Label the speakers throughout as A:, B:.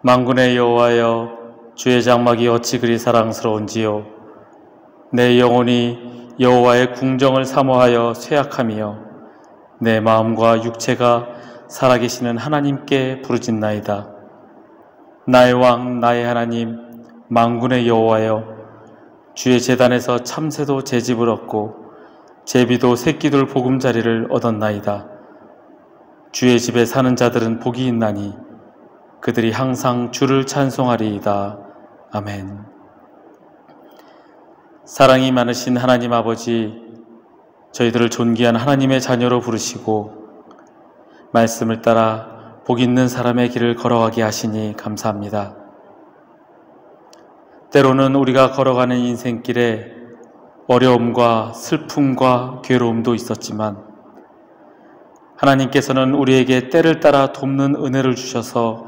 A: 만군의 여호와여, 주의 장막이 어찌 그리 사랑스러운지요. 내 영혼이 여호와의 궁정을 사모하여 쇠약하며 내 마음과 육체가 살아계시는 하나님께 부르짖나이다. 나의 왕 나의 하나님 만군의 여호와여, 주의 제단에서 참새도 제 집을 얻고 제비도 새끼들 보금자리를 얻었나이다. 주의 집에 사는 자들은 복이 있나니 그들이 항상 주를 찬송하리이다. 아멘. 사랑이 많으신 하나님 아버지, 저희들을 존귀한 하나님의 자녀로 부르시고 말씀을 따라 복 있는 사람의 길을 걸어가게 하시니 감사합니다. 때로는 우리가 걸어가는 인생길에 어려움과 슬픔과 괴로움도 있었지만 하나님께서는 우리에게 때를 따라 돕는 은혜를 주셔서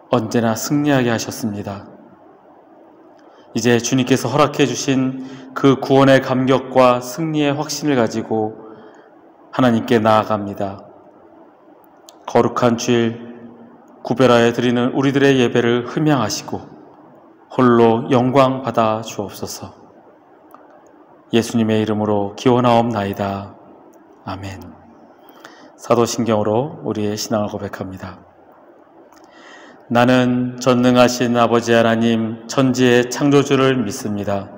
A: 언제나 승리하게 하셨습니다. 이제 주님께서 허락해 주신 그 구원의 감격과 승리의 확신을 가지고 하나님께 나아갑니다. 거룩한 주일 구별하여 드리는 우리들의 예배를 흠양하시고 홀로 영광 받아 주옵소서. 예수님의 이름으로 기원하옵나이다. 아멘. 사도신경으로 우리의 신앙을 고백합니다. 나는 전능하신 아버지 하나님 천지의 창조주를 믿습니다.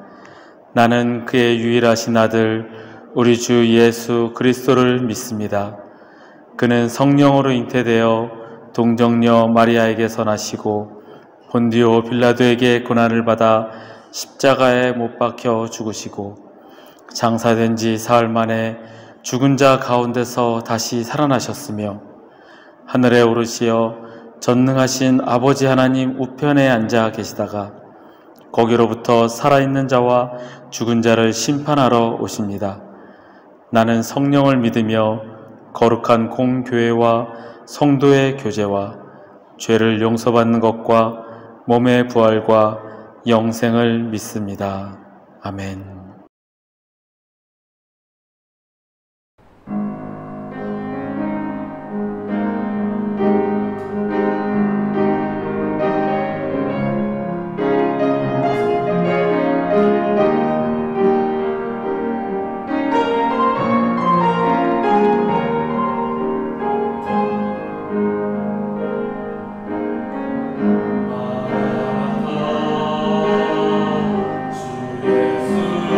A: 나는 그의 유일하신 아들 우리 주 예수 그리스도를 믿습니다. 그는 성령으로 잉태되어 동정녀 마리아에게서 나시고 본디오 빌라도에게 고난을 받아 십자가에 못 박혀 죽으시고 장사된 지 사흘 만에 죽은 자 가운데서 다시 살아나셨으며 하늘에 오르시어 전능하신 아버지 하나님 우편에 앉아 계시다가 거기로부터 살아있는 자와 죽은 자를 심판하러 오십니다. 나는 성령을 믿으며 거룩한 공교회와 성도의 교제와 죄를 용서받는 것과 몸의 부활과 영생을 믿습니다. 아멘.
B: 주 예수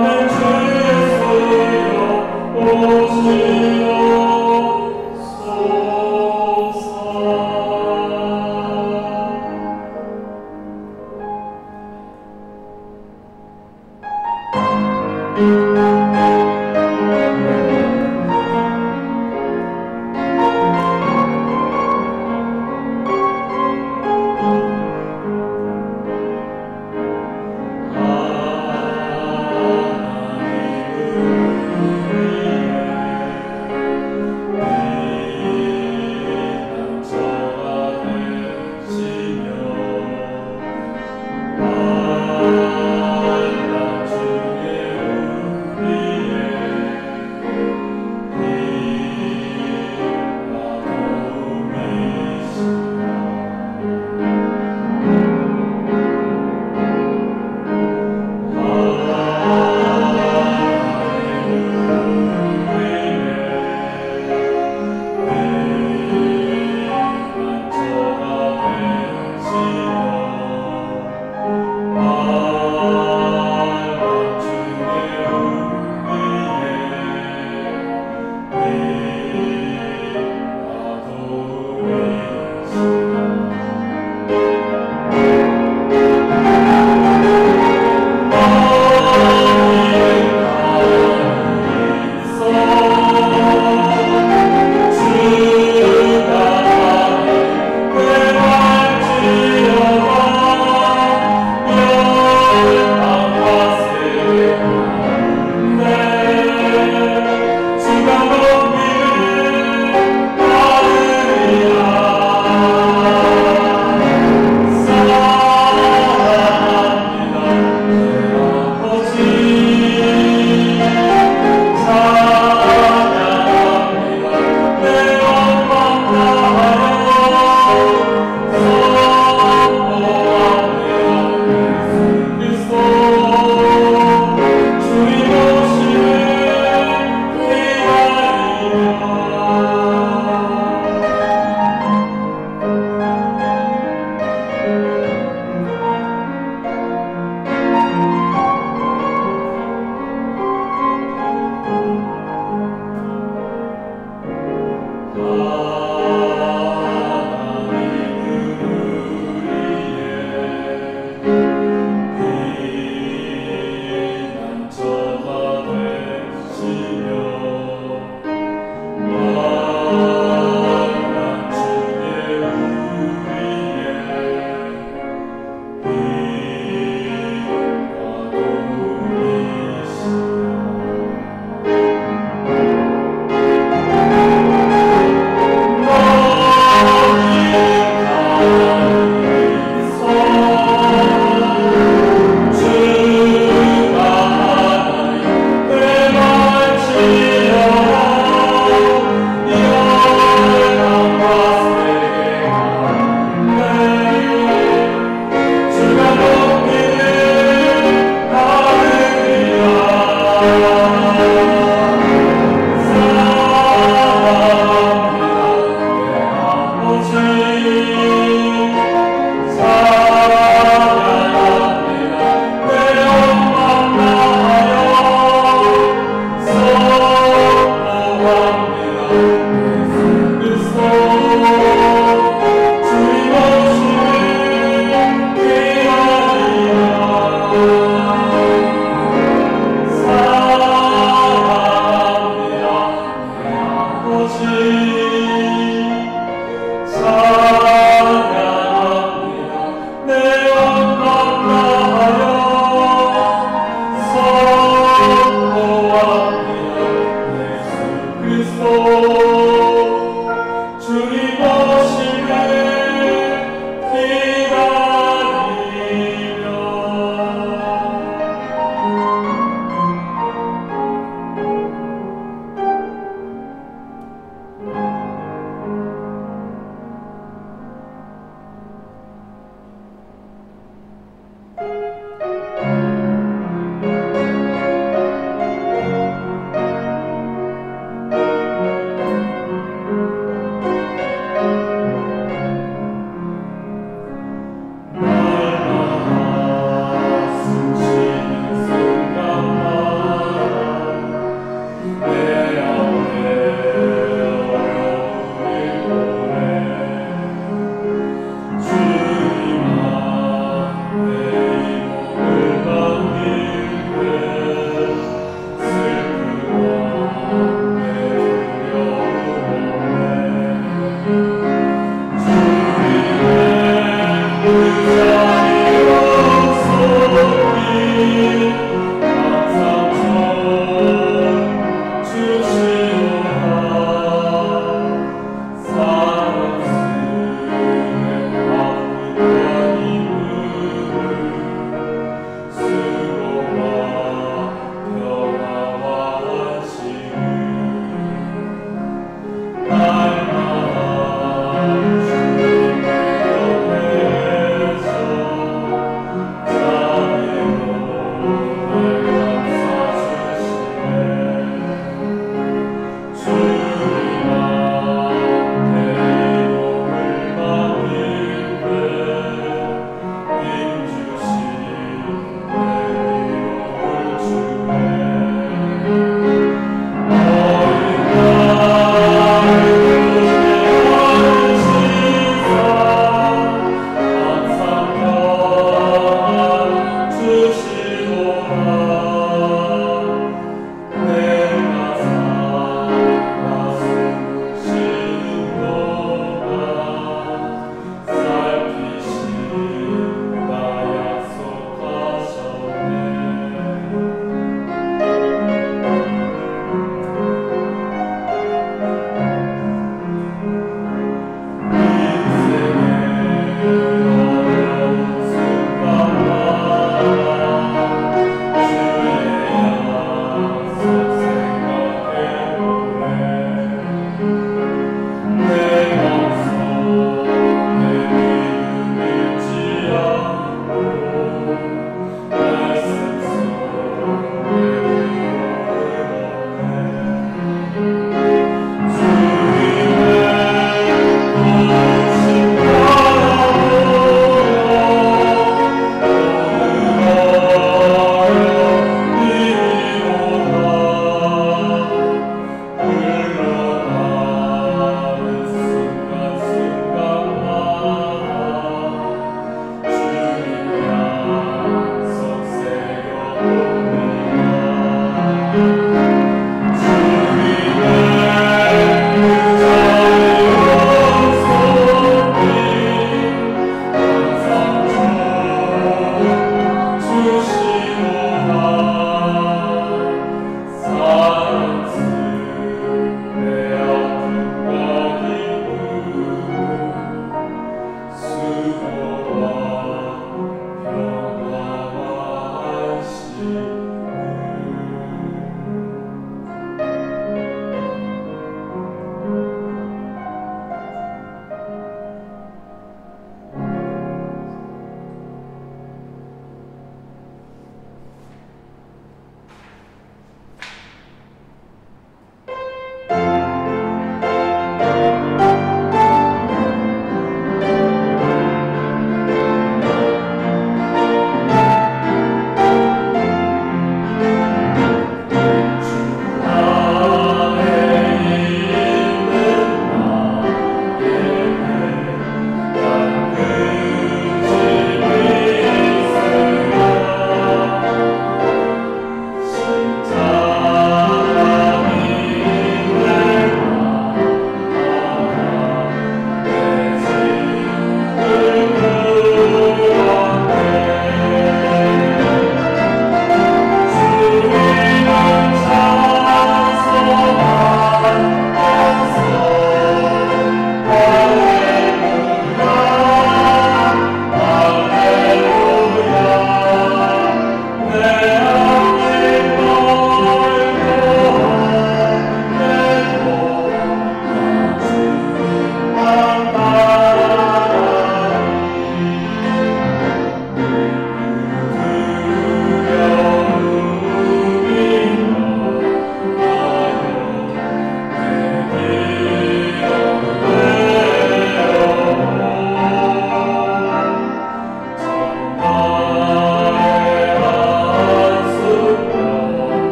B: 우리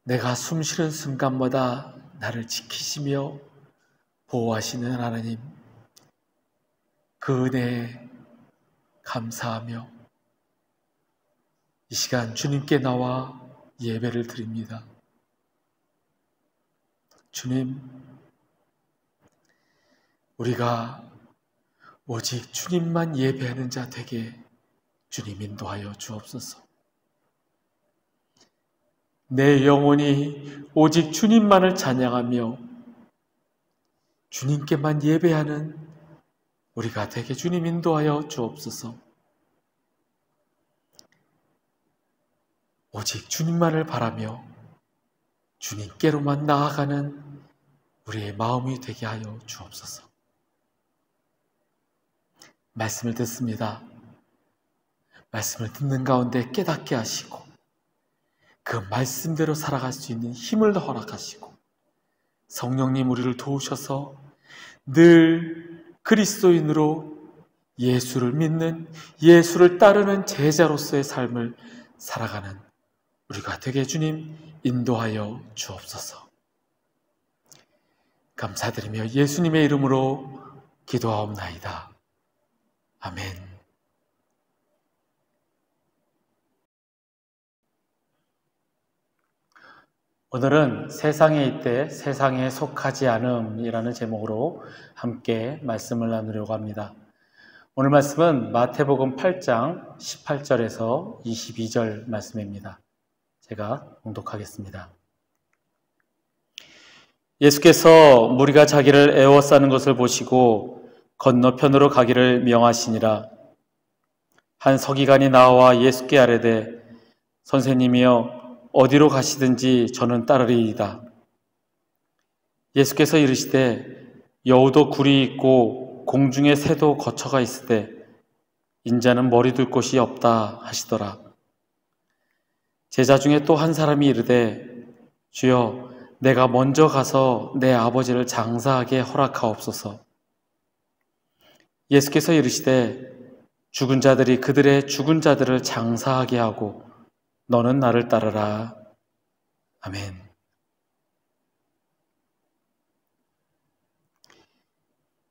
A: 내가 숨쉬는 순간마다 나를 지키시며 보호하시는 하나님, 그 은혜에 감사하며 이 시간 주님께 나와 예배를 드립니다. 주님, 우리가 오직 주님만 예배하는 자 되게 주님 인도하여 주옵소서. 내 영혼이 오직 주님만을 찬양하며 주님께만 예배하는 우리가 되게 주님 인도하여 주옵소서. 오직 주님만을 바라며 주님께로만 나아가는 우리의 마음이 되게 하여 주옵소서. 말씀을 듣습니다. 말씀을 듣는 가운데 깨닫게 하시고 그 말씀대로 살아갈 수 있는 힘을 허락하시고 성령님 우리를 도우셔서 늘 그리스도인으로 예수를 믿는, 예수를 따르는 제자로서의 삶을 살아가는 우리가 되게 주님 인도하여 주옵소서. 감사드리며 예수님의 이름으로 기도하옵나이다. 아멘. 오늘은 세상에 있되 세상에 속하지 않음이라는 제목으로 함께 말씀을 나누려고 합니다. 오늘 말씀은 마태복음 8장 18절에서 22절 말씀입니다. 제가 봉독하겠습니다. 예수께서 무리가 자기를 애워싸는 것을 보시고 건너편으로 가기를 명하시니라. 한 서기관이 나와 예수께 아뢰되 선생님이여 어디로 가시든지 저는 따르리이다. 예수께서 이르시되 여우도 굴이 있고 공중에 새도 거처가 있으되 인자는 머리 둘 곳이 없다 하시더라. 제자 중에 또 한 사람이 이르되 주여 내가 먼저 가서 내 아버지를 장사하게 허락하옵소서. 예수께서 이르시되 죽은 자들이 그들의 죽은 자들을 장사하게 하고 너는 나를 따르라. 아멘.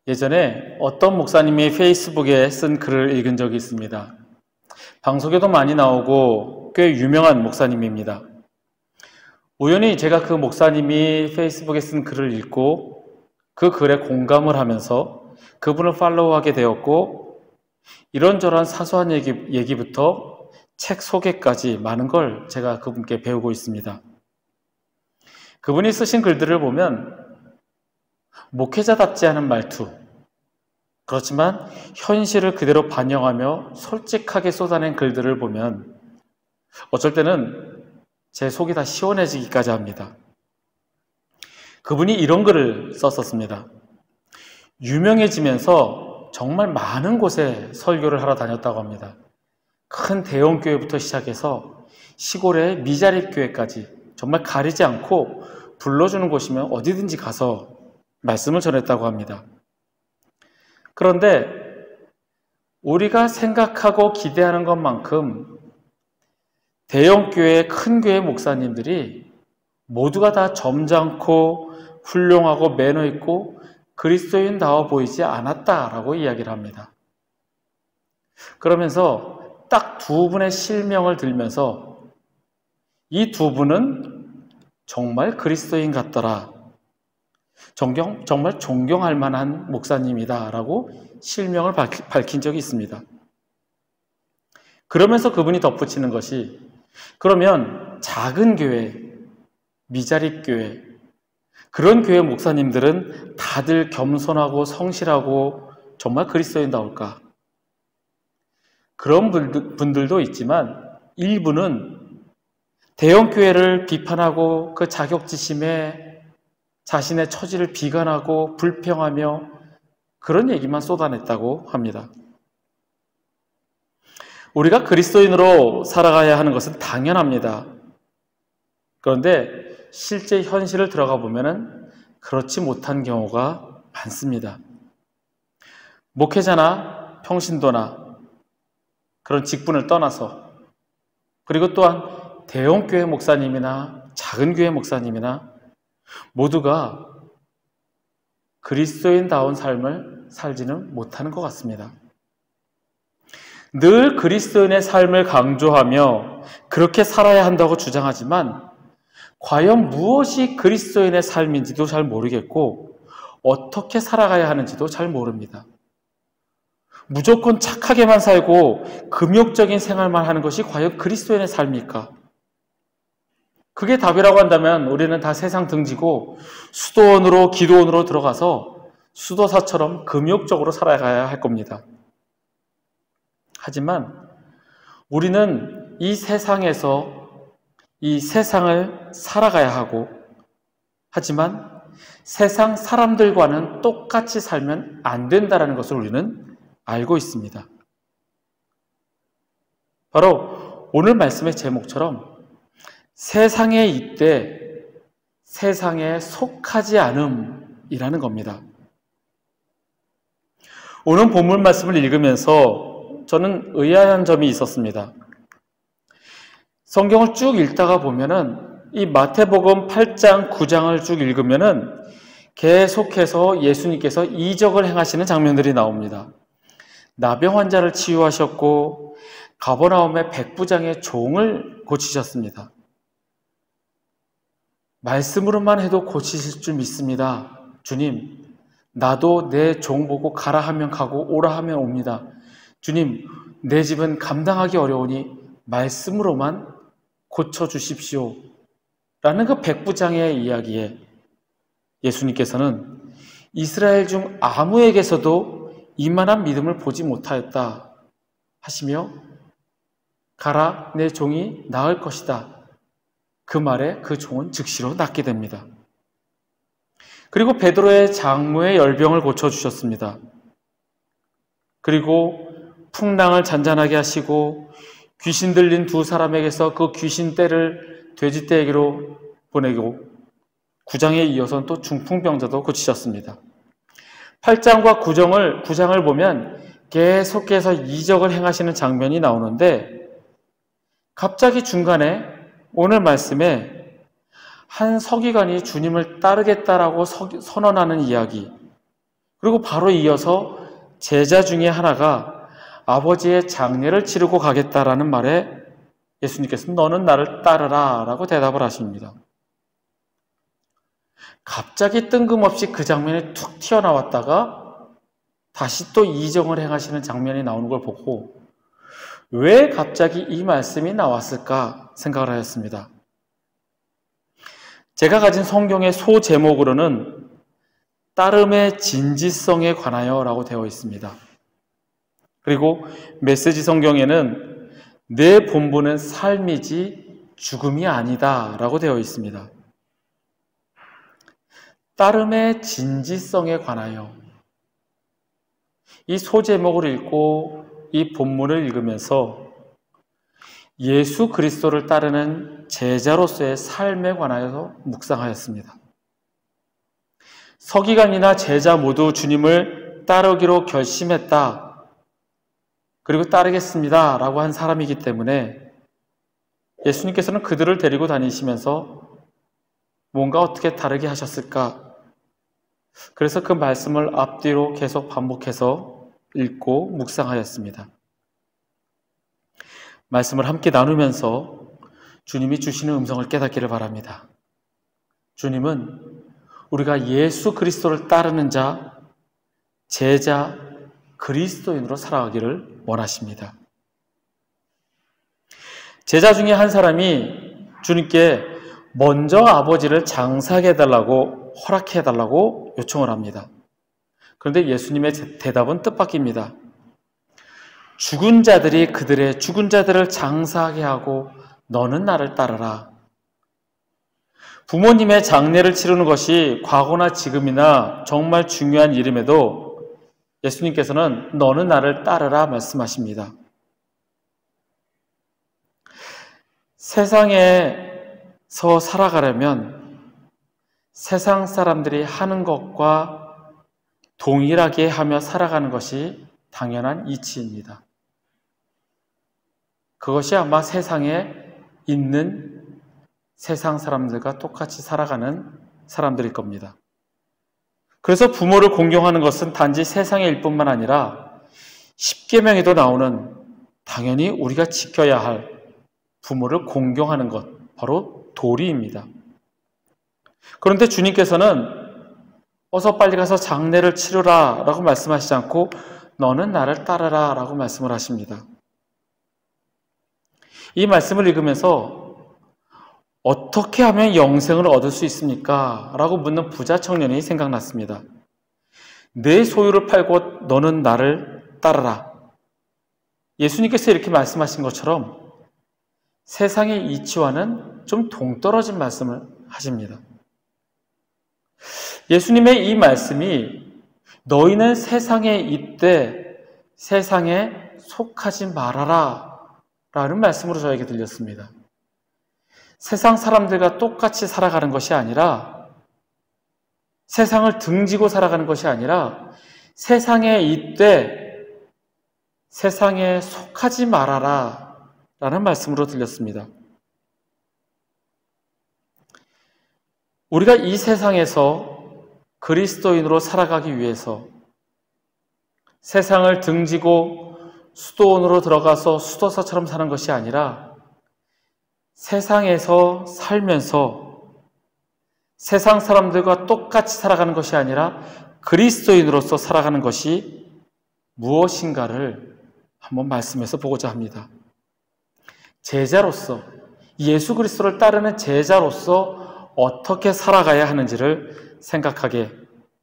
A: 예전에 어떤 목사님이 페이스북에 쓴 글을 읽은 적이 있습니다. 방송에도 많이 나오고 꽤 유명한 목사님입니다. 우연히 제가 그 목사님이 페이스북에 쓴 글을 읽고 그 글에 공감을 하면서 그분을 팔로우하게 되었고 이런저런 사소한 얘기부터 책 소개까지 많은 걸 제가 그분께 배우고 있습니다. 그분이 쓰신 글들을 보면 목회자답지 않은 말투, 그렇지만 현실을 그대로 반영하며 솔직하게 쏟아낸 글들을 보면 어쩔 때는 제 속이 다 시원해지기까지 합니다. 그분이 이런 글을 썼었습니다. 유명해지면서 정말 많은 곳에 설교를 하러 다녔다고 합니다. 큰 대형 교회부터 시작해서 시골의 미자립 교회까지 정말 가리지 않고 불러주는 곳이면 어디든지 가서 말씀을 전했다고 합니다. 그런데 우리가 생각하고 기대하는 것만큼 대형 교회, 큰 교회 목사님들이 모두가 다 점잖고 훌륭하고 매너 있고 그리스도인다워 보이지 않았다라고 이야기를 합니다. 그러면서 딱 두 분의 실명을 들면서 이 두 분은 정말 그리스도인 같더라. 정말 존경할 만한 목사님이다 라고 실명을 밝힌 적이 있습니다. 그러면서 그분이 덧붙이는 것이, 그러면 작은 교회, 미자립 교회, 그런 교회 목사님들은 다들 겸손하고 성실하고 정말 그리스도인다울까? 그런 분들도 있지만 일부는 대형 교회를 비판하고 그 자격지심에 자신의 처지를 비관하고 불평하며 그런 얘기만 쏟아냈다고 합니다. 우리가 그리스도인으로 살아가야 하는 것은 당연합니다. 그런데 실제 현실을 들어가 보면은 그렇지 못한 경우가 많습니다. 목회자나 평신도나 그런 직분을 떠나서, 그리고 또한 대형 교회 목사님이나 작은 교회 목사님이나 모두가 그리스도인다운 삶을 살지는 못하는 것 같습니다. 늘 그리스도인의 삶을 강조하며 그렇게 살아야 한다고 주장하지만 과연 무엇이 그리스도인의 삶인지도 잘 모르겠고 어떻게 살아가야 하는지도 잘 모릅니다. 무조건 착하게만 살고 금욕적인 생활만 하는 것이 과연 그리스도인의 삶일까? 그게 답이라고 한다면 우리는 다 세상 등지고 수도원으로, 기도원으로 들어가서 수도사처럼 금욕적으로 살아가야 할 겁니다. 하지만 우리는 이 세상에서 이 세상을 살아가야 하고, 하지만 세상 사람들과는 똑같이 살면 안 된다는 것을 우리는 알고 있습니다. 바로 오늘 말씀의 제목처럼 세상에 있되 세상에 속하지 않음이라는 겁니다. 오늘 본문 말씀을 읽으면서 저는 의아한 점이 있었습니다. 성경을 쭉 읽다가 보면은 이 마태복음 8장, 9장을 쭉 읽으면은 계속해서 예수님께서 이적을 행하시는 장면들이 나옵니다. 나병 환자를 치유하셨고 가버나움의 백부장의 종을 고치셨습니다. 말씀으로만 해도 고치실 줄 믿습니다. 주님, 나도 내 종 보고 가라 하면 가고 오라 하면 옵니다. 주님, 내 집은 감당하기 어려우니 말씀으로만 고쳐주십시오. 라는 그 백부장의 이야기에 예수님께서는 이스라엘 중 아무에게서도 이만한 믿음을 보지 못하였다 하시며 가라, 내 종이 나을 것이다. 그 말에 그 종은 즉시로 낫게 됩니다. 그리고 베드로의 장모의 열병을 고쳐주셨습니다. 그리고 풍랑을 잔잔하게 하시고 귀신 들린 두 사람에게서 그 귀신 떼를 돼지 떼에게로 보내고 9장에 이어서는 또 중풍병자도 고치셨습니다. 8장과 9장을 보면 계속해서 이적을 행하시는 장면이 나오는데 갑자기 중간에 오늘 말씀에 한 서기관이 주님을 따르겠다라고 선언하는 이야기, 그리고 바로 이어서 제자 중에 하나가 아버지의 장례를 치르고 가겠다라는 말에 예수님께서 너는 나를 따르라 라고 대답을 하십니다. 갑자기 뜬금없이 그 장면이 툭 튀어나왔다가 다시 또 이적을 행하시는 장면이 나오는 걸 보고 왜 갑자기 이 말씀이 나왔을까 생각을 하였습니다. 제가 가진 성경의 소제목으로는 따름의 진지성에 관하여 라고 되어 있습니다. 그리고 메시지 성경에는 내 본분은 삶이지 죽음이 아니다 라고 되어 있습니다. 따름의 진지성에 관하여, 이 소제목을 읽고 이 본문을 읽으면서 예수 그리스도를 따르는 제자로서의 삶에 관하여 묵상하였습니다. 서기관이나 제자 모두 주님을 따르기로 결심했다. 그리고 따르겠습니다 라고 한 사람이기 때문에 예수님께서는 그들을 데리고 다니시면서 뭔가 어떻게 다르게 하셨을까? 그래서 그 말씀을 앞뒤로 계속 반복해서 읽고 묵상하였습니다. 말씀을 함께 나누면서 주님이 주시는 음성을 깨닫기를 바랍니다. 주님은 우리가 예수 그리스도를 따르는 자, 제자, 그리스도인으로 살아가기를 원하십니다. 제자 중에 한 사람이 주님께 먼저 아버지를 장사하게 해달라고 허락해달라고 요청을 합니다. 그런데 예수님의 대답은 뜻밖입니다. 죽은 자들이 그들의 죽은 자들을 장사하게 하고 너는 나를 따르라. 부모님의 장례를 치르는 것이 과거나 지금이나 정말 중요한 일임에도 예수님께서는 너는 나를 따르라 말씀하십니다. 세상에서 살아가려면 세상 사람들이 하는 것과 동일하게 하며 살아가는 것이 당연한 이치입니다. 그것이 아마 세상에 있는 세상 사람들과 똑같이 살아가는 사람들일 겁니다. 그래서 부모를 공경하는 것은 단지 세상의 일뿐만 아니라 십계명에도 나오는 당연히 우리가 지켜야 할 부모를 공경하는 것, 바로 도리입니다. 그런데 주님께서는 어서 빨리 가서 장례를 치르라 라고 말씀하시지 않고 너는 나를 따르라 라고 말씀을 하십니다. 이 말씀을 읽으면서 어떻게 하면 영생을 얻을 수 있습니까? 라고 묻는 부자 청년이 생각났습니다. 내 소유를 팔고 너는 나를 따르라. 예수님께서 이렇게 말씀하신 것처럼 세상의 이치와는 좀 동떨어진 말씀을 하십니다. 예수님의 이 말씀이 너희는 세상에 있되 세상에 속하지 말아라 라는 말씀으로 저에게 들렸습니다. 세상 사람들과 똑같이 살아가는 것이 아니라 세상을 등지고 살아가는 것이 아니라 세상에 있되 세상에 속하지 말아라 라는 말씀으로 들렸습니다. 우리가 이 세상에서 그리스도인으로 살아가기 위해서 세상을 등지고 수도원으로 들어가서 수도사처럼 사는 것이 아니라 세상에서 살면서 세상 사람들과 똑같이 살아가는 것이 아니라 그리스도인으로서 살아가는 것이 무엇인가를 한번 말씀해서 보고자 합니다. 제자로서, 예수 그리스도를 따르는 제자로서 어떻게 살아가야 하는지를 생각하게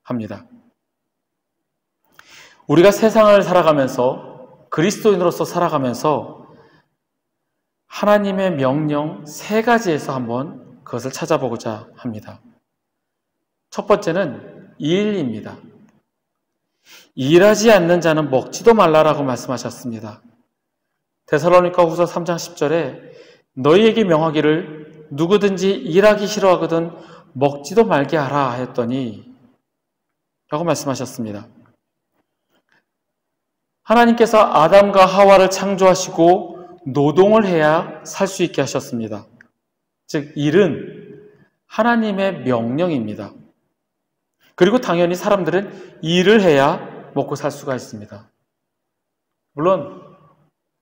A: 합니다. 우리가 세상을 살아가면서 그리스도인으로서 살아가면서 하나님의 명령 3가지에서 한번 그것을 찾아보고자 합니다. 첫 번째는 일입니다. 일하지 않는 자는 먹지도 말라라고 말씀하셨습니다. 데살로니가 후서 3장 10절에 너희에게 명하기를 누구든지 일하기 싫어하거든 먹지도 말게 하라 했더니 라고 말씀하셨습니다. 하나님께서 아담과 하와를 창조하시고 노동을 해야 살 수 있게 하셨습니다. 즉 일은 하나님의 명령입니다. 그리고 당연히 사람들은 일을 해야 먹고 살 수가 있습니다. 물론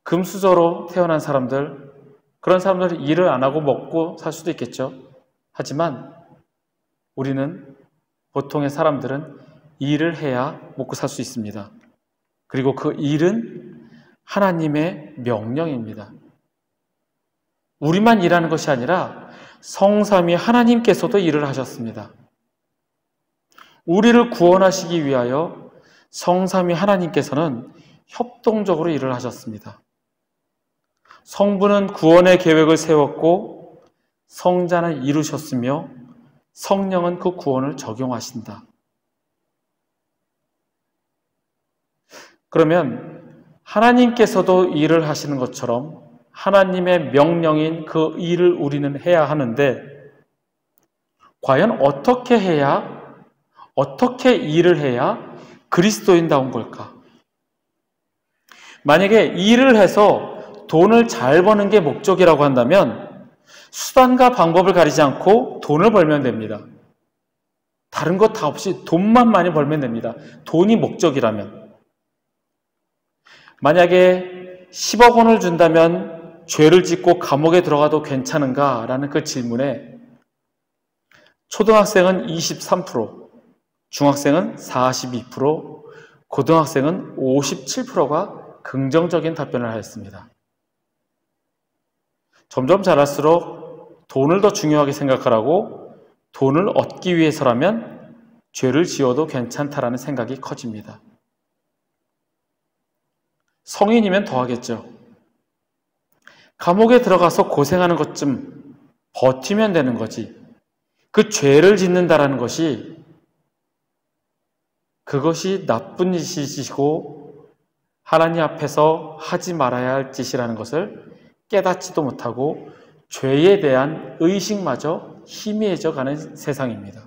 A: 금수저로 태어난 사람들, 그런 사람들은 일을 안 하고 먹고 살 수도 있겠죠. 하지만 우리는 보통의 사람들은 일을 해야 먹고 살 수 있습니다. 그리고 그 일은 하나님의 명령입니다. 우리만 일하는 것이 아니라 성삼위 하나님께서도 일을 하셨습니다. 우리를 구원하시기 위하여 성삼위 하나님께서는 협동적으로 일을 하셨습니다. 성부는 구원의 계획을 세웠고 성자는 이루셨으며 성령은 그 구원을 적용하신다. 그러면 하나님께서도 일을 하시는 것처럼 하나님의 명령인 그 일을 우리는 해야 하는데 과연 어떻게 일을 해야 그리스도인다운 걸까? 만약에 일을 해서 돈을 잘 버는 게 목적이라고 한다면 수단과 방법을 가리지 않고 돈을 벌면 됩니다. 다른 것 다 없이 돈만 많이 벌면 됩니다. 돈이 목적이라면. 만약에 10억 원을 준다면 죄를 짓고 감옥에 들어가도 괜찮은가? 라는 그 질문에 초등학생은 23%, 중학생은 42%, 고등학생은 57%가 긍정적인 답변을 하였습니다. 점점 자랄수록 돈을 더 중요하게 생각하라고 돈을 얻기 위해서라면 죄를 지어도 괜찮다라는 생각이 커집니다. 성인이면 더 하겠죠. 감옥에 들어가서 고생하는 것쯤 버티면 되는 거지. 그 죄를 짓는다라는 것이 그것이 나쁜 짓이시고 하나님 앞에서 하지 말아야 할 짓이라는 것을 깨닫지도 못하고 죄에 대한 의식마저 희미해져 가는 세상입니다.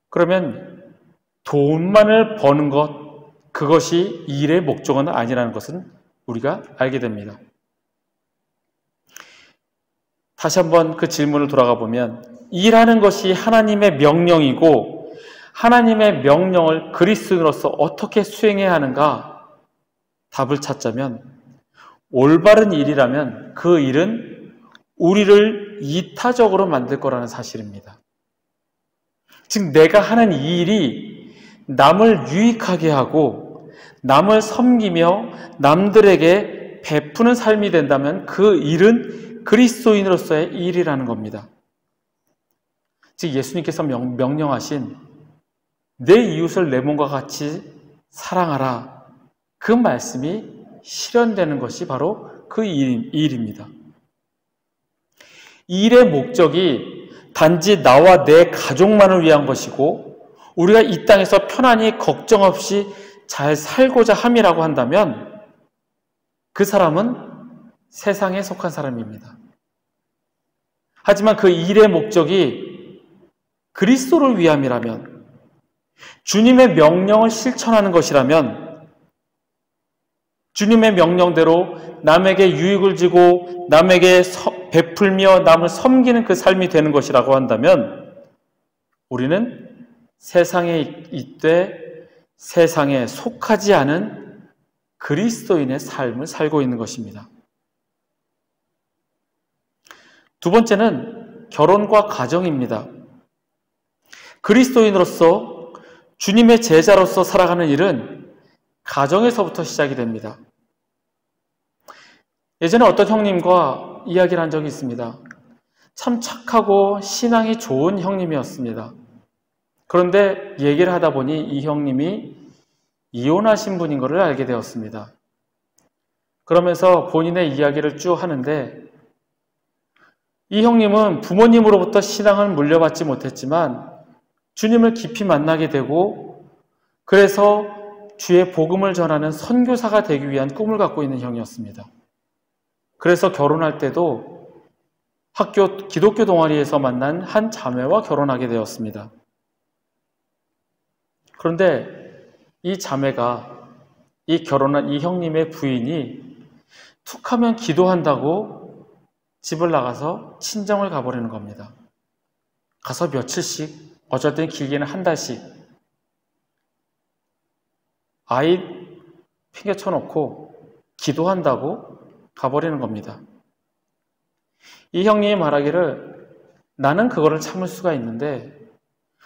A: 그러면 돈만을 버는 것, 그것이 일의 목적은 아니라는 것은 우리가 알게 됩니다. 다시 한번 그 질문을 돌아가 보면 일하는 것이 하나님의 명령이고 하나님의 명령을 그리스도인으로서 어떻게 수행해야 하는가 답을 찾자면 올바른 일이라면 그 일은 우리를 이타적으로 만들 거라는 사실입니다. 즉 내가 하는 이 일이 남을 유익하게 하고 남을 섬기며 남들에게 베푸는 삶이 된다면 그 일은 그리스도인으로서의 일이라는 겁니다. 즉 예수님께서 명령하신 내 이웃을 내 몸과 같이 사랑하라, 그 말씀이 실현되는 것이 바로 그 일입니다. 일의 목적이 단지 나와 내 가족만을 위한 것이고 우리가 이 땅에서 편안히 걱정 없이 잘 살고자 함이라고 한다면 그 사람은 세상에 속한 사람입니다. 하지만 그 일의 목적이 그리스도를 위함이라면, 주님의 명령을 실천하는 것이라면, 주님의 명령대로 남에게 유익을 주고 남에게 베풀며 남을 섬기는 그 삶이 되는 것이라고 한다면 우리는 세상에 있되 세상에 속하지 않은 그리스도인의 삶을 살고 있는 것입니다. 두 번째는 결혼과 가정입니다. 그리스도인으로서 주님의 제자로서 살아가는 일은 가정에서부터 시작이 됩니다. 예전에 어떤 형님과 이야기를 한 적이 있습니다. 참 착하고 신앙이 좋은 형님이었습니다. 그런데 얘기를 하다 보니 이 형님이 이혼하신 분인 것을 알게 되었습니다. 그러면서 본인의 이야기를 쭉 하는데 이 형님은 부모님으로부터 신앙을 물려받지 못했지만 주님을 깊이 만나게 되고 그래서 주의 복음을 전하는 선교사가 되기 위한 꿈을 갖고 있는 형이었습니다. 그래서 결혼할 때도 학교 기독교 동아리에서 만난 한 자매와 결혼하게 되었습니다. 그런데 이 자매가 이 결혼한 이 형님의 부인이 툭하면 기도한다고 집을 나가서 친정을 가버리는 겁니다. 가서 며칠씩, 어쩔 땐 길게는 한 달씩 아이 팽개쳐놓고 기도한다고 가버리는 겁니다. 이 형님이 말하기를 나는 그거를 참을 수가 있는데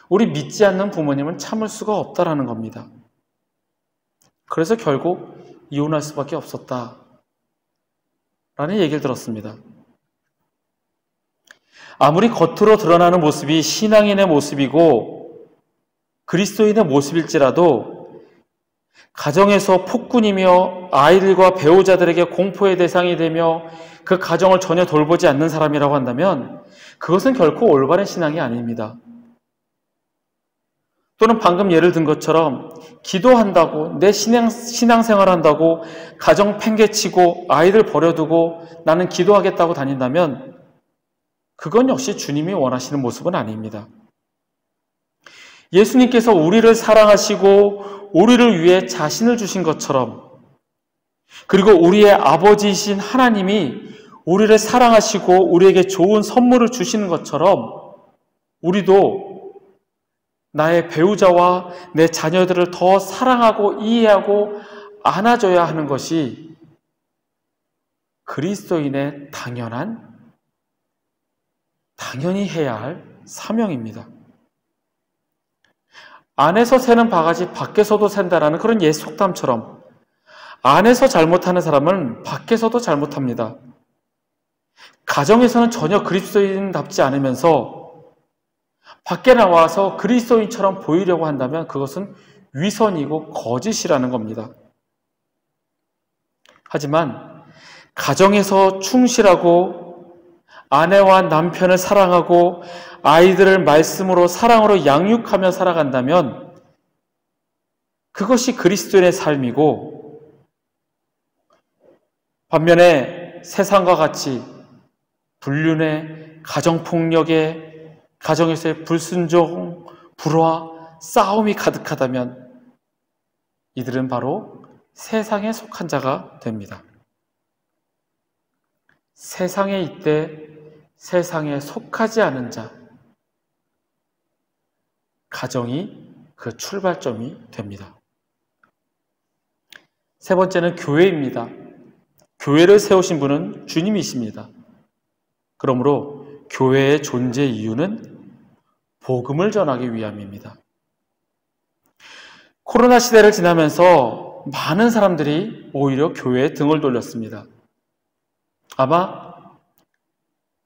A: 우리 믿지 않는 부모님은 참을 수가 없다라는 겁니다. 그래서 결국 이혼할 수밖에 없었다 라는 얘기를 들었습니다. 아무리 겉으로 드러나는 모습이 신앙인의 모습이고 그리스도인의 모습일지라도 가정에서 폭군이며 아이들과 배우자들에게 공포의 대상이 되며 그 가정을 전혀 돌보지 않는 사람이라고 한다면 그것은 결코 올바른 신앙이 아닙니다. 또는 방금 예를 든 것처럼 기도한다고 내 신앙생활 한다고 가정 팽개치고 아이들 버려두고 나는 기도하겠다고 다닌다면 그건 역시 주님이 원하시는 모습은 아닙니다. 예수님께서 우리를 사랑하시고 우리를 위해 자신을 주신 것처럼, 그리고 우리의 아버지이신 하나님이 우리를 사랑하시고 우리에게 좋은 선물을 주시는 것처럼 우리도 나의 배우자와 내 자녀들을 더 사랑하고 이해하고 안아줘야 하는 것이 그리스도인의 당연히 해야 할 사명입니다. 안에서 새는 바가지 밖에서도 샌다라는 그런 옛 속담처럼 안에서 잘못하는 사람은 밖에서도 잘못합니다. 가정에서는 전혀 그리스도인답지 않으면서 밖에 나와서 그리스도인처럼 보이려고 한다면 그것은 위선이고 거짓이라는 겁니다. 하지만 가정에서 충실하고 아내와 남편을 사랑하고 아이들을 말씀으로 사랑으로 양육하며 살아간다면 그것이 그리스도인의 삶이고, 반면에 세상과 같이 불륜에, 가정폭력에, 가정에서의 불순종, 불화, 싸움이 가득하다면 이들은 바로 세상에 속한 자가 됩니다. 세상에 있되 세상에 속하지 않은 자, 가정이 그 출발점이 됩니다. 세 번째는 교회입니다. 교회를 세우신 분은 주님이십니다. 그러므로 교회의 존재 이유는 복음을 전하기 위함입니다. 코로나 시대를 지나면서 많은 사람들이 오히려 교회에 등을 돌렸습니다. 아마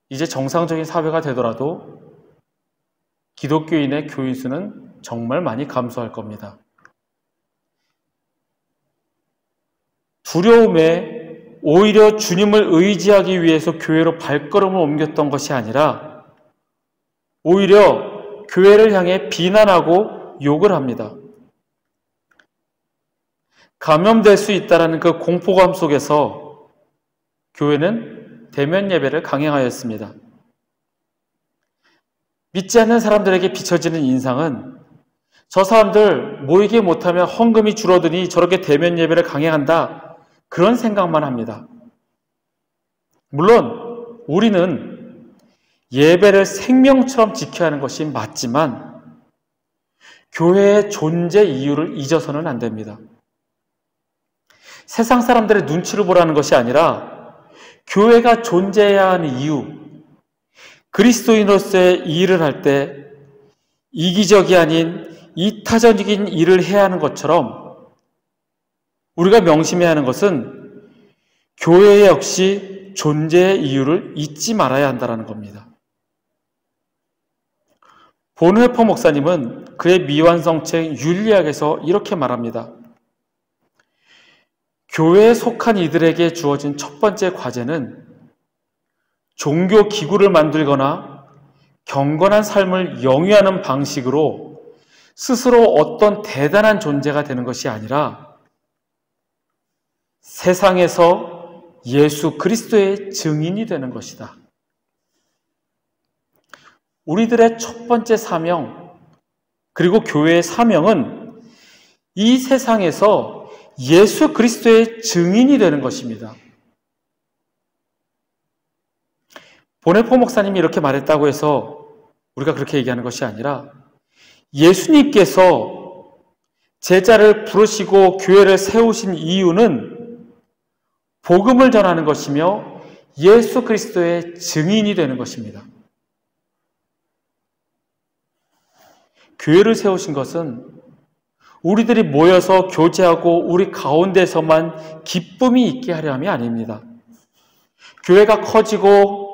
A: 이제 정상적인 사회가 되더라도 기독교인의 교인 수는 정말 많이 감소할 겁니다. 두려움에 오히려 주님을 의지하기 위해서 교회로 발걸음을 옮겼던 것이 아니라 오히려 교회를 향해 비난하고 욕을 합니다. 감염될 수 있다는 그 공포감 속에서 교회는 대면 예배를 강행하였습니다. 믿지 않는 사람들에게 비춰지는 인상은 저 사람들 모이게 못하면 헌금이 줄어드니 저렇게 대면 예배를 강행한다, 그런 생각만 합니다. 물론 우리는 예배를 생명처럼 지켜야 하는 것이 맞지만 교회의 존재 이유를 잊어서는 안 됩니다. 세상 사람들의 눈치를 보라는 것이 아니라 교회가 존재해야 하는 이유, 그리스도인으로서의 이 일을 할 때 이기적이 아닌 이타적인 일을 해야 하는 것처럼 우리가 명심해야 하는 것은 교회 역시 존재의 이유를 잊지 말아야 한다는 겁니다. 본회퍼 목사님은 그의 미완성책 윤리학에서 이렇게 말합니다. 교회에 속한 이들에게 주어진 첫 번째 과제는 종교 기구를 만들거나 경건한 삶을 영위하는 방식으로 스스로 어떤 대단한 존재가 되는 것이 아니라 세상에서 예수 그리스도의 증인이 되는 것이다. 우리들의 첫 번째 사명, 그리고 교회의 사명은 이 세상에서 예수 그리스도의 증인이 되는 것입니다. 보네포 목사님이 이렇게 말했다고 해서 우리가 그렇게 얘기하는 것이 아니라 예수님께서 제자를 부르시고 교회를 세우신 이유는 복음을 전하는 것이며 예수 그리스도의 증인이 되는 것입니다. 교회를 세우신 것은 우리들이 모여서 교제하고 우리 가운데서만 기쁨이 있게 하려 함이 아닙니다. 교회가 커지고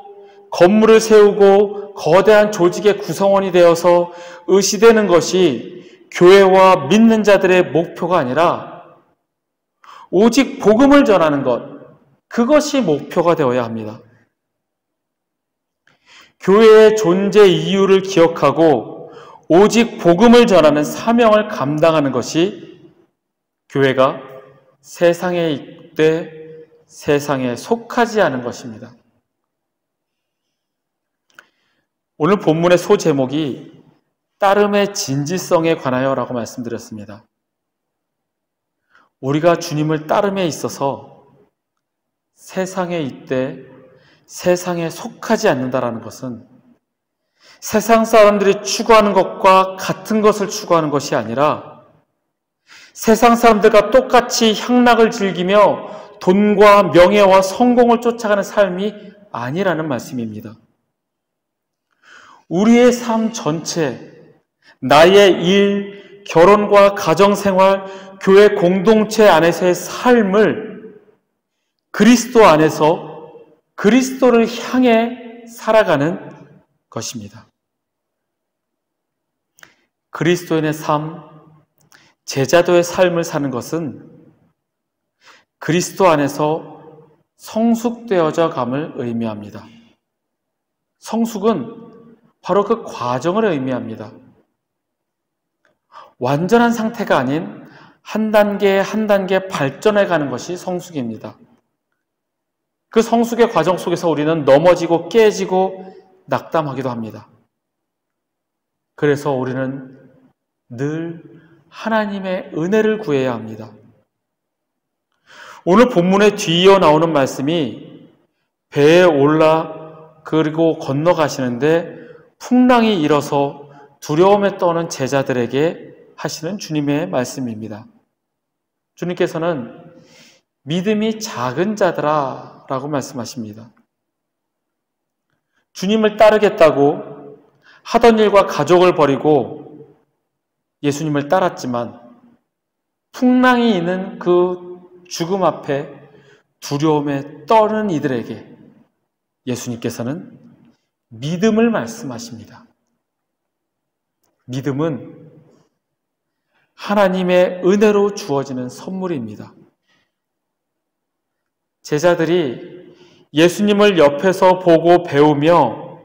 A: 건물을 세우고 거대한 조직의 구성원이 되어서 의시되는 것이 교회와 믿는 자들의 목표가 아니라 오직 복음을 전하는 것, 그것이 목표가 되어야 합니다. 교회의 존재 이유를 기억하고 오직 복음을 전하는 사명을 감당하는 것이 교회가 세상에 있되 세상에 속하지 않은 것입니다. 오늘 본문의 소제목이 따름의 진지성에 관하여라고 말씀드렸습니다. 우리가 주님을 따름에 있어서 세상에 있되 세상에 속하지 않는다라는 것은 세상 사람들이 추구하는 것과 같은 것을 추구하는 것이 아니라 세상 사람들과 똑같이 향락을 즐기며 돈과 명예와 성공을 쫓아가는 삶이 아니라는 말씀입니다. 우리의 삶 전체, 나의 일, 결혼과 가정생활, 교회 공동체 안에서의 삶을 그리스도 안에서 그리스도를 향해 살아가는 것입니다. 그리스도인의 삶, 제자도의 삶을 사는 것은 그리스도 안에서 성숙되어져 감을 의미합니다. 성숙은 바로 그 과정을 의미합니다. 완전한 상태가 아닌 한 단계 한 단계 발전해 가는 것이 성숙입니다. 그 성숙의 과정 속에서 우리는 넘어지고 깨지고 낙담하기도 합니다. 그래서 우리는 늘 하나님의 은혜를 구해야 합니다. 오늘 본문에 뒤이어 나오는 말씀이 배에 올라 그리고 건너가시는데 풍랑이 일어서 두려움에 떠는 제자들에게 하시는 주님의 말씀입니다. 주님께서는 믿음이 작은 자들아 라고 말씀하십니다. 주님을 따르겠다고 하던 일과 가족을 버리고 예수님을 따랐지만 풍랑이 있는 그 죽음 앞에 두려움에 떠는 이들에게 예수님께서는 믿음을 말씀하십니다. 믿음은 하나님의 은혜로 주어지는 선물입니다. 제자들이 예수님을 옆에서 보고 배우며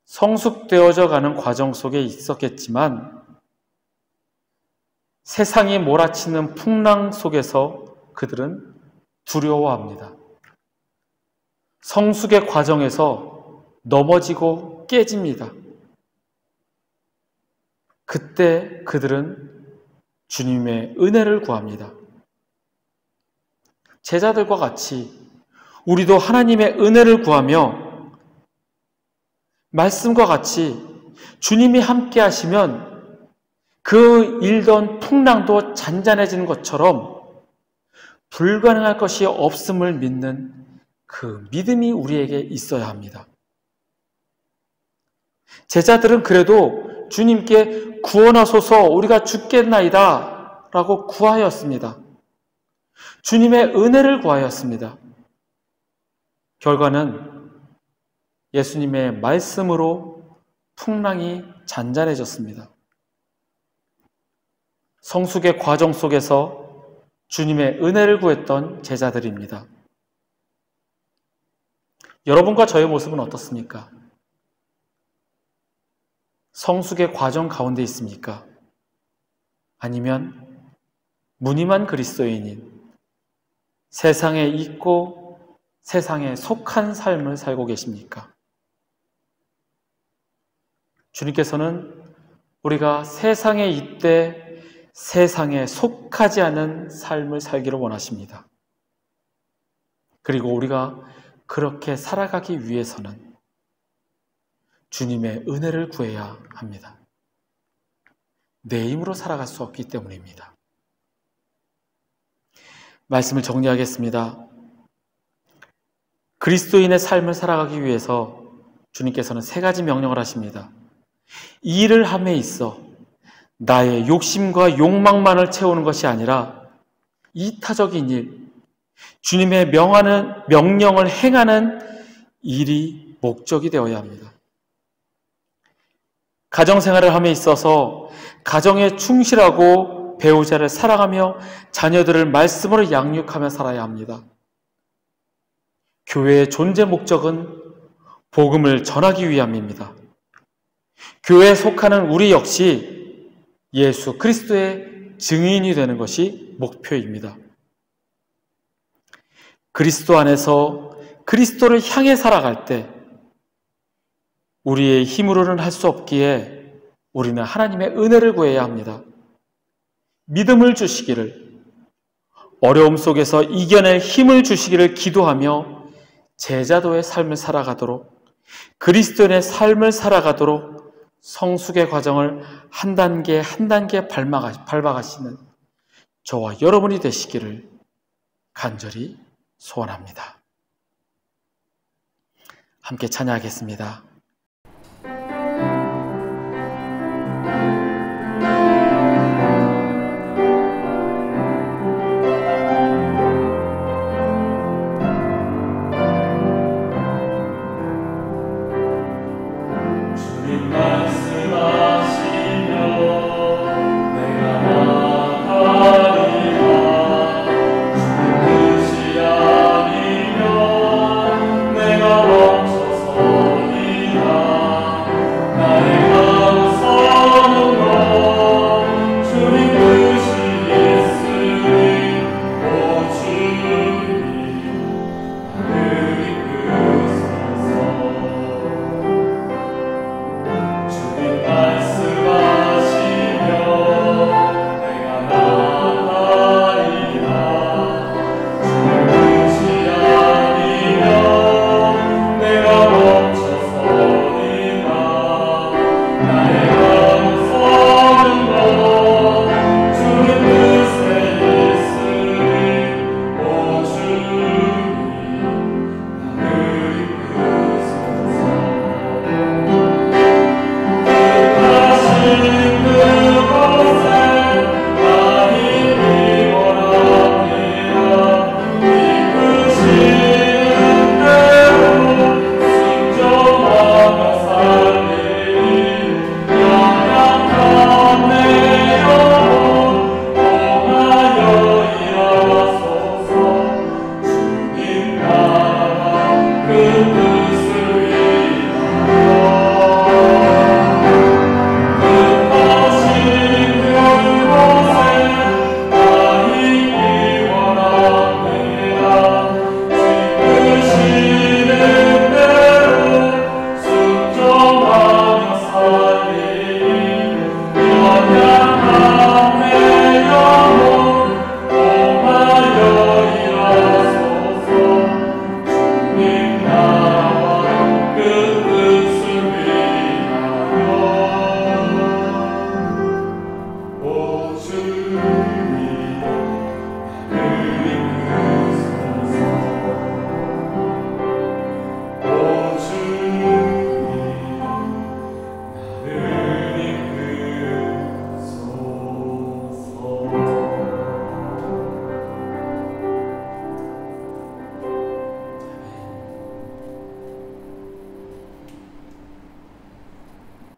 A: 성숙되어져 가는 과정 속에 있었겠지만 세상이 몰아치는 풍랑 속에서 그들은 두려워합니다. 성숙의 과정에서 넘어지고 깨집니다. 그때 그들은 주님의 은혜를 구합니다. 제자들과 같이 우리도 하나님의 은혜를 구하며 말씀과 같이 주님이 함께 하시면 그 일던 풍랑도 잔잔해지는 것처럼 불가능할 것이 없음을 믿는 그 믿음이 우리에게 있어야 합니다. 제자들은 그래도 주님께 구원하소서 우리가 죽겠나이다 라고 구하였습니다. 주님의 은혜를 구하였습니다. 결과는 예수님의 말씀으로 풍랑이 잔잔해졌습니다. 성숙의 과정 속에서 주님의 은혜를 구했던 제자들입니다. 여러분과 저의 모습은 어떻습니까? 성숙의 과정 가운데 있습니까? 아니면 무늬만 그리스도인인 세상에 있고 세상에 속한 삶을 살고 계십니까? 주님께서는 우리가 세상에 있되 세상에 속하지 않은 삶을 살기를 원하십니다. 그리고 우리가 그렇게 살아가기 위해서는 주님의 은혜를 구해야 합니다. 내 힘으로 살아갈 수 없기 때문입니다. 말씀을 정리하겠습니다. 그리스도인의 삶을 살아가기 위해서 주님께서는 3가지 명령을 하십니다. 이 일을 함에 있어 나의 욕심과 욕망만을 채우는 것이 아니라 이타적인 일, 주님의 명령을 행하는 일이 목적이 되어야 합니다. 가정생활을 함에 있어서 가정에 충실하고 배우자를 사랑하며 자녀들을 말씀으로 양육하며 살아야 합니다. 교회의 존재 목적은 복음을 전하기 위함입니다. 교회에 속하는 우리 역시 예수 그리스도의 증인이 되는 것이 목표입니다. 그리스도 안에서 그리스도를 향해 살아갈 때 우리의 힘으로는 할 수 없기에 우리는 하나님의 은혜를 구해야 합니다. 믿음을 주시기를, 어려움 속에서 이겨낼 힘을 주시기를 기도하며 제자도의 삶을 살아가도록, 그리스도인의 삶을 살아가도록 성숙의 과정을 한 단계 한 단계 밟아가시는 저와 여러분이 되시기를 간절히 소원합니다. 함께 찬양하겠습니다.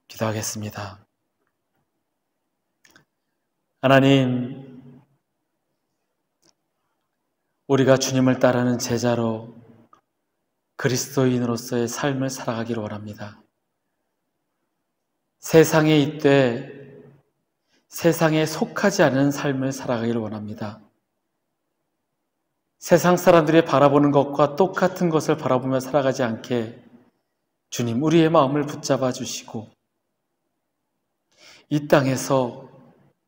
A: 기도하겠습니다. 하나님, 우리가 주님을 따르는 제자로 그리스도인으로서의 삶을 살아가기를 원합니다. 세상에 있되 세상에 속하지 않은 삶을 살아가기를 원합니다. 세상 사람들이 바라보는 것과 똑같은 것을 바라보며 살아가지 않게 주님, 우리의 마음을 붙잡아 주시고 이 땅에서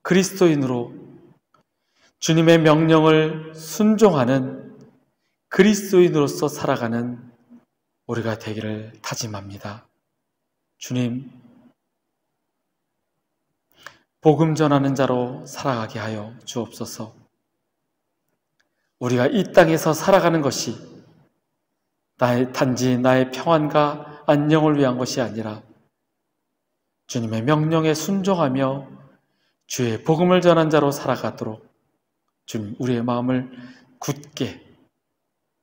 A: 그리스도인으로 주님의 명령을 순종하는 그리스도인으로서 살아가는 우리가 되기를 다짐합니다. 주님, 복음 전하는 자로 살아가게 하여 주옵소서. 우리가 이 땅에서 살아가는 것이 단지 나의 평안과 안녕을 위한 것이 아니라 주님의 명령에 순종하며 주의 복음을 전한 자로 살아가도록 주님, 우리의 마음을 굳게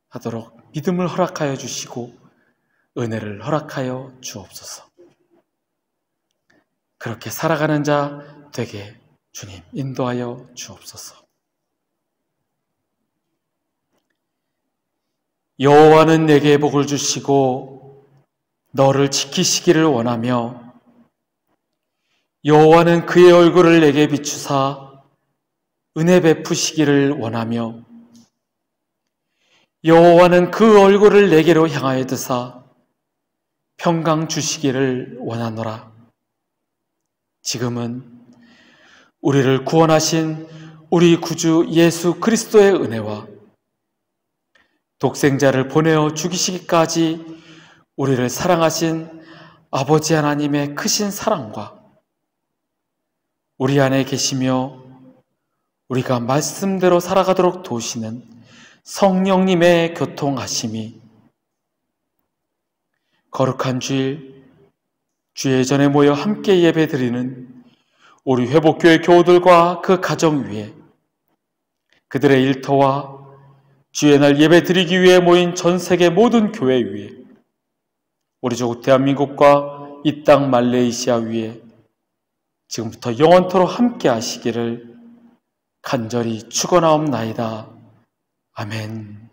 A: 하도록 믿음을 허락하여 주시고 은혜를 허락하여 주옵소서. 그렇게 살아가는 자 되게 주님 인도하여 주옵소서. 여호와는 내게 복을 주시고 너를 지키시기를 원하며 여호와는 그의 얼굴을 내게 비추사 은혜 베푸시기를 원하며 여호와는 그 얼굴을 내게로 향하여 드사 평강 주시기를 원하노라. 지금은 우리를 구원하신 우리 구주 예수 그리스도의 은혜와 독생자를 보내어 죽이시기까지 우리를 사랑하신 아버지 하나님의 크신 사랑과 우리 안에 계시며 우리가 말씀대로 살아가도록 도우시는 성령님의 교통하심이 거룩한 주일 주의 전에 모여 함께 예배드리는 우리 회복교회 교우들과 그 가정 위에, 그들의 일터와 주의 날 예배드리기 위해 모인 전 세계 모든 교회 위에, 우리 조국 대한민국과 이 땅 말레이시아 위에 지금부터 영원토록 함께 하시기를 간절히 축원하옵나이다. 아멘.